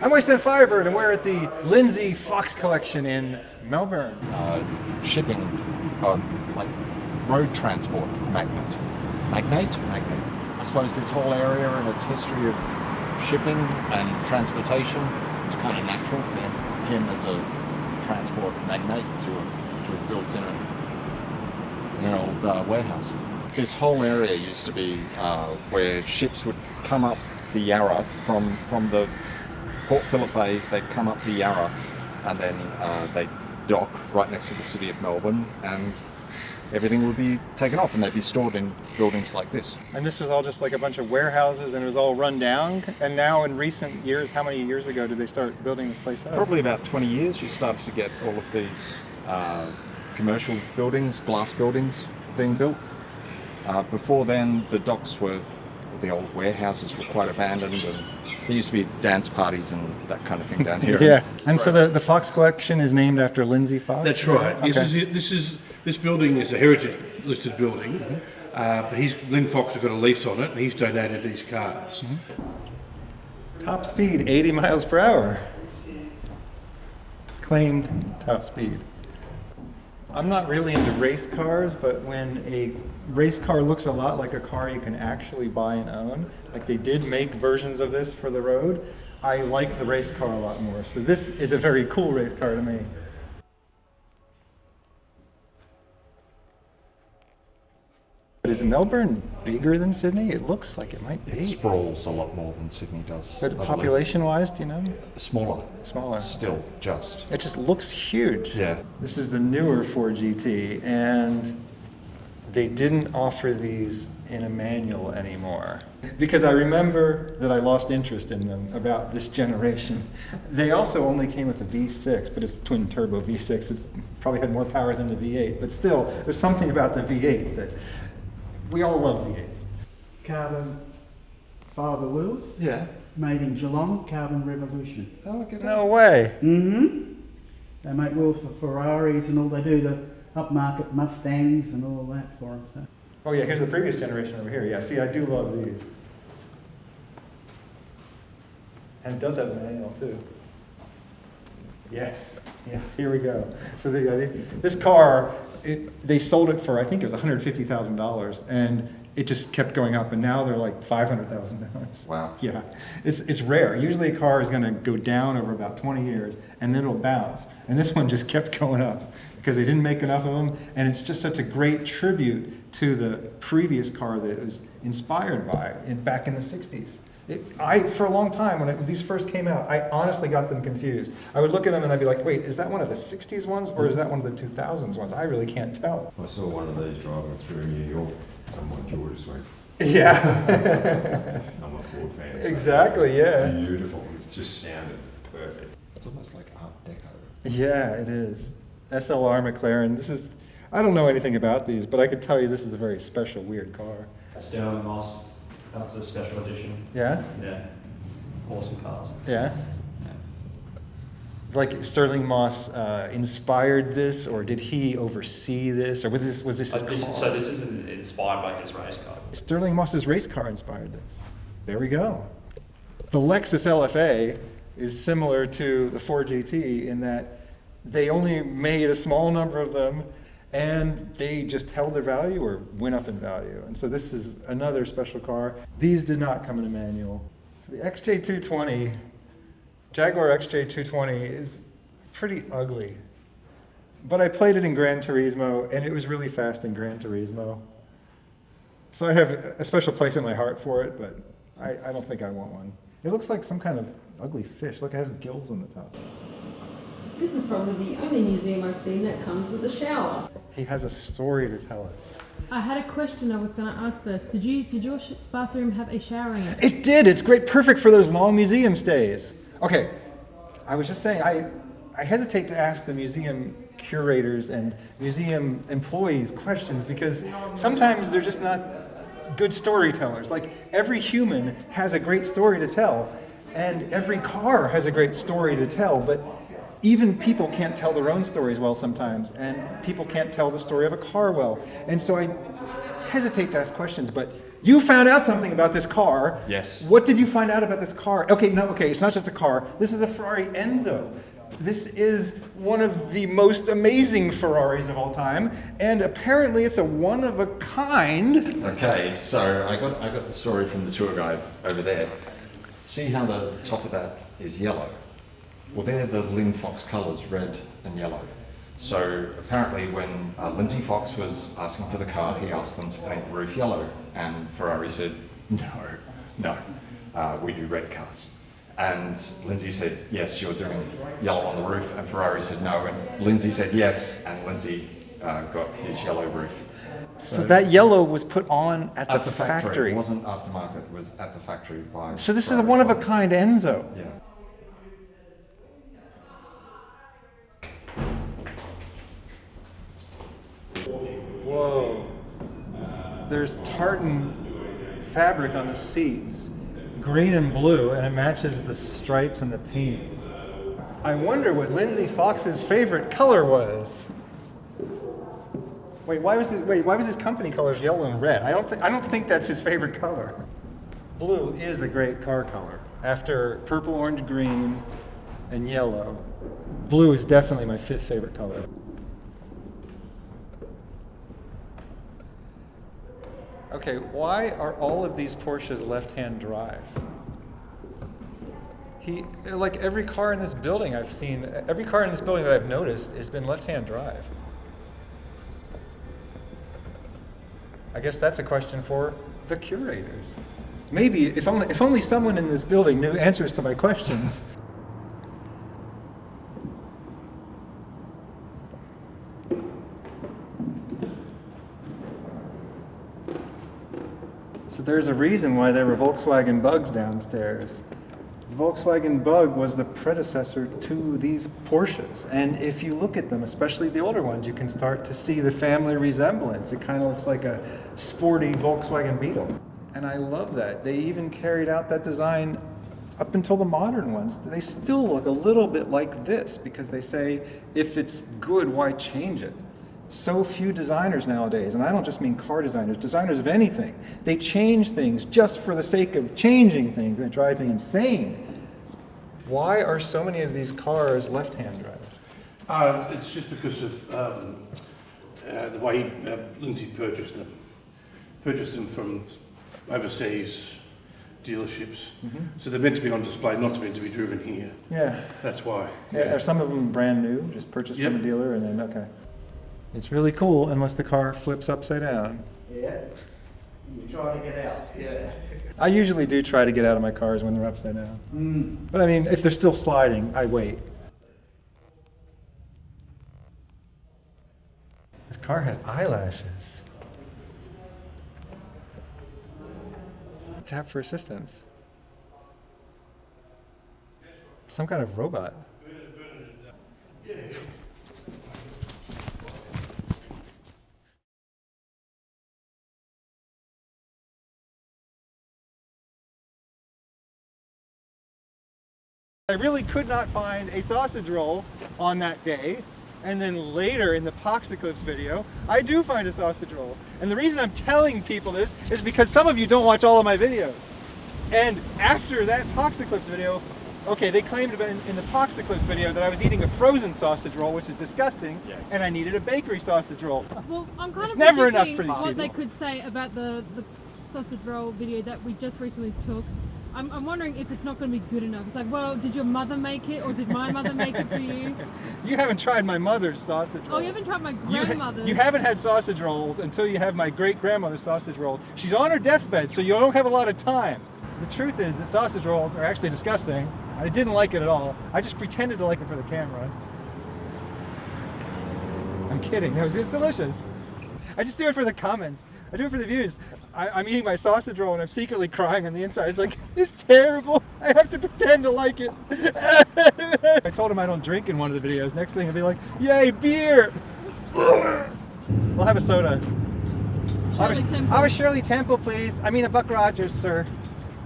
I'm Wasteland Firebird, and we're at the Lindsay Fox collection in Melbourne. Shipping, like road transport magnate. Magnate? I suppose this whole area and its history of shipping and transportation, it's kind of natural for him as a transport magnate to have built in an old warehouse. This whole area used to be where ships would come up the Yarra from the Port Phillip Bay. They'd come up the Yarra and then they'd dock right next to the city of Melbourne, and everything would be taken off and they'd be stored in buildings like this. And this was all just like a bunch of warehouses, and it was all run down. And now in recent years, how many years ago did they start building this place up? Probably about 20 years, you started to get all of these commercial buildings, glass buildings being built. Before then, the docks were, the old warehouses were quite abandoned, and there used to be dance parties and that kind of thing down here. Yeah, and so the Fox collection is named after Lindsay Fox? That's right. Okay. This building is a heritage listed building, but Linfox has got a lease on it, and he's donated these cars. Top speed, 80 miles per hour. Claimed top speed. I'm not really into race cars, but when a race car looks a lot like a car you can actually buy and own, like they did make versions of this for the road, I like the race car a lot more. So this is a very cool race car to me. But is Melbourne bigger than Sydney? It looks like it might be. It sprawls a lot more than Sydney does. But population-wise, do you know? Smaller. Smaller. Still, just. It just looks huge. Yeah. This is the newer 4GT, and they didn't offer these in a manual anymore. Because I remember that I lost interest in them about this generation. They also only came with a V6, but it's twin turbo V6. It probably had more power than the V8, but still, there's something about the V8 that we all love V8s. Carbon fibre wheels. Yeah. Made in Geelong, Carbon Revolution. Oh, no way. Mm-hmm. They make wheels for Ferraris and all. They do the upmarket Mustangs and all that for them. So. Oh yeah, here's the previous generation over here. Yeah, see, I do love these. And it does have a manual too. Yes, here we go. So this car, they sold it for, I think it was $150,000, and it just kept going up, and now they're like $500,000. Wow. Yeah, it's rare. Usually a car is going to go down over about 20 years, and then it'll bounce. And this one just kept going up because they didn't make enough of them, and it's just such a great tribute to the previous car that it was inspired by back in the 60s. For a long time, when these first came out, I honestly got them confused. I would look at them and I'd be like, wait, is that one of the 60s ones or is that one of the 2000s ones? I really can't tell. I saw one of these driving through New York, and my jaw just went. Yeah. I'm a Ford fan. So exactly, yeah. Beautiful. It just sounded perfect. It's almost like Art Deco. Yeah, it is. SLR McLaren. I don't know anything about these, but I could tell you this is a very special, weird car. Sterling Moss, that's a special edition. Yeah? Yeah. Awesome cars. Yeah? Like Sterling Moss inspired this, or did he oversee this, or was this his car? This is inspired by his race car. Sterling Moss's race car inspired this. There we go. The Lexus LFA is similar to the 4GT in that they only made a small number of them, and they just held their value or went up in value. And so this is another special car. These did not come in a manual. So the XJ220, Jaguar XJ220 is pretty ugly. But I played it in Gran Turismo, and it was really fast in Gran Turismo. So I have a special place in my heart for it, but I don't think I want one. It looks like some kind of ugly fish. Look, it has gills on the top. This is probably the only museum I've seen that comes with a shower. He has a story to tell us. I had a question I was going to ask first. Did your bathroom have a shower in it? It did. It's great, perfect for those long museum stays. Okay, I was just saying, I hesitate to ask the museum curators and museum employees questions because sometimes they're just not good storytellers. Like every human has a great story to tell, and every car has a great story to tell, but even people can't tell their own stories well sometimes, and people can't tell the story of a car well. And so I hesitate to ask questions, but You found out something about this car. Yes. What did you find out about this car? Okay, no, okay, it's not just a car. This is a Ferrari Enzo. This is one of the most amazing Ferraris of all time, and apparently it's a one of a kind. Okay, so I got the story from the tour guide over there. See how the top of that is yellow? Well, they're the Linfox colours, red and yellow. So apparently when Lindsay Fox was asking for the car, he asked them to paint the roof yellow, and Ferrari said, no, we do red cars. And Lindsay said, yes, you're doing yellow on the roof, and Ferrari said no, and Lindsay said yes, and Lindsay got his yellow roof. So that yellow was put on at the factory. It wasn't aftermarket, it was at the factory by So this is a Ferrari. one of a kind Enzo. Yeah. Whoa. There's tartan fabric on the seats, green and blue, and it matches the stripes and the paint. I wonder what Lindsay Fox's favorite color was. Why was his company colors yellow and red? I don't think that's his favorite color. Blue is a great car color. After purple, orange, green, and yellow, blue is definitely my 5th favorite color. Okay, why are all of these Porsches left-hand drive? Like every car in this building I've seen, every car in this building that I've noticed has been left-hand drive. I guess that's a question for the curators. Maybe, if only someone in this building knew answers to my questions. So there's a reason why there were Volkswagen Bugs downstairs. The Volkswagen Bug was the predecessor to these Porsches. And if you look at them, especially the older ones, you can start to see the family resemblance. It kind of looks like a sporty Volkswagen Beetle. And I love that. They even carried out that design up until the modern ones. They still look a little bit like this because they say, if it's good, why change it? So few designers nowadays, and I don't just mean car designers, designers of anything. They change things just for the sake of changing things, and it drives me insane. Why are so many of these cars left-hand drive? It's just because of the way Lindsay purchased them. Purchased them from overseas dealerships. Mm-hmm. So they're meant to be on display, not meant to be driven here. Yeah. That's why. Yeah. Are some of them brand new, just purchased from a dealer, and then, okay. It's really cool unless the car flips upside down. Yeah. You try to get out. Yeah. I usually do try to get out of my cars when they're upside down. But I mean, if they're still sliding, I wait. This car has eyelashes. Tap for assistance. Some kind of robot. I really could not find a sausage roll on that day, and then later in the Poxiclips video, I do find a sausage roll. And the reason I'm telling people this is because some of you don't watch all of my videos. And after that Poxiclips video, okay, they claimed in the Poxiclips video that I was eating a frozen sausage roll, which is disgusting, and I needed a bakery sausage roll. Well, I'm kind It's of never enough predicting for these what people. they could say about the sausage roll video that we just recently took. I'm wondering if it's not going to be good enough. It's like, well, did your mother make it, or did my mother make it for you? You haven't tried my mother's sausage roll. Oh, you haven't tried my grandmother's? You haven't had sausage rolls until you have my great-grandmother's sausage rolls. She's on her deathbed, so you don't have a lot of time. The truth is that sausage rolls are actually disgusting. I didn't like it at all. I just pretended to like it for the camera. I'm kidding. It's delicious. I just do it for the comments. I do it for the views. I'm eating my sausage roll and I'm secretly crying on the inside. It's like, it's terrible. I have to pretend to like it. I told him I don't drink in one of the videos. Next thing he'll be like, yay, beer. We'll have a soda. Shirley Temple. I'll have a Shirley Temple, please. I mean a Buck Rogers, sir.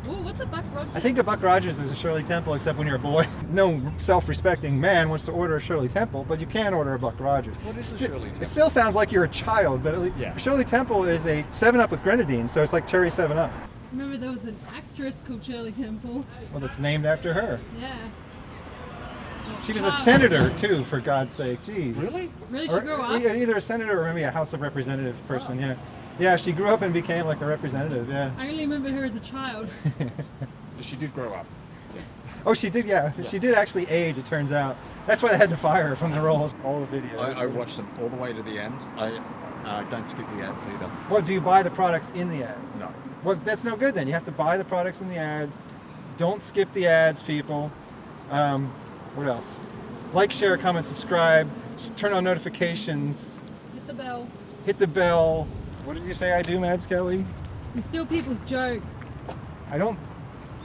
Ooh, what's a Buck Rogers? I think a Buck Rogers is a Shirley Temple, except when you're a boy. No self-respecting man wants to order a Shirley Temple, but you can order a Buck Rogers. What is a Shirley It Temple? still sounds like you're a child, but at least Yeah. Shirley Temple is a 7-Up with grenadine, so it's like cherry 7-Up. Remember there was an actress called Shirley Temple. Well, it's named after her. Yeah. She was a senator too, for God's sake. Jeez. Really? Really, she Or, grew up? either a senator or maybe a House of Representative person. Yeah. Yeah, she grew up and became like a representative. Yeah. I only remember her as a child. She did grow up. Oh, she did. Yeah, she did actually age. It turns out. That's why they had to fire her from the roles. All the videos. I watched them all the way to the end. I don't skip the ads either. What, do you buy the products in the ads? No. Well, that's no good then. You have to buy the products in the ads. Don't skip the ads, people. What else? Like, share, comment, subscribe. Just turn on notifications. Hit the bell. Hit the bell. What did you say I do, Mad Skelly? You steal people's jokes. I don't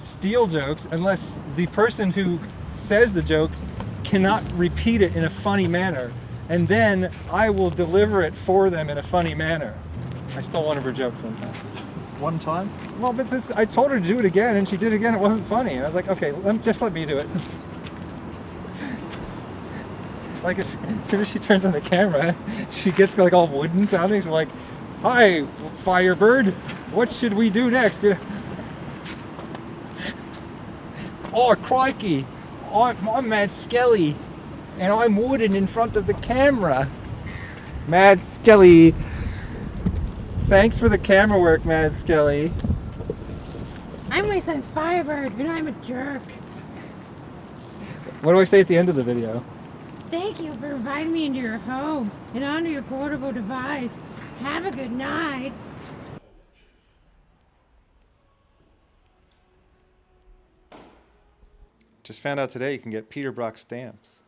steal jokes unless the person who says the joke cannot repeat it in a funny manner. And then I will deliver it for them in a funny manner. I stole one of her jokes one time. One time? Well, but I told her to do it again, and she did it again. It wasn't funny. And I was like, okay, just let me do it. Like, as soon as she turns on the camera, she gets like all wooden sounding. She's like, "Hi, Firebird. What should we do next?" Oh, crikey. I'm Mad Skelly, and I'm wooden in front of the camera. Mad Skelly. Thanks for the camera work, Mad Skelly. I'm Wasteland Firebird, and I'm a jerk. What do I say at the end of the video? Thank you for inviting me into your home and onto your portable device. Have a good night. Just found out today you can get Peter Brock stamps.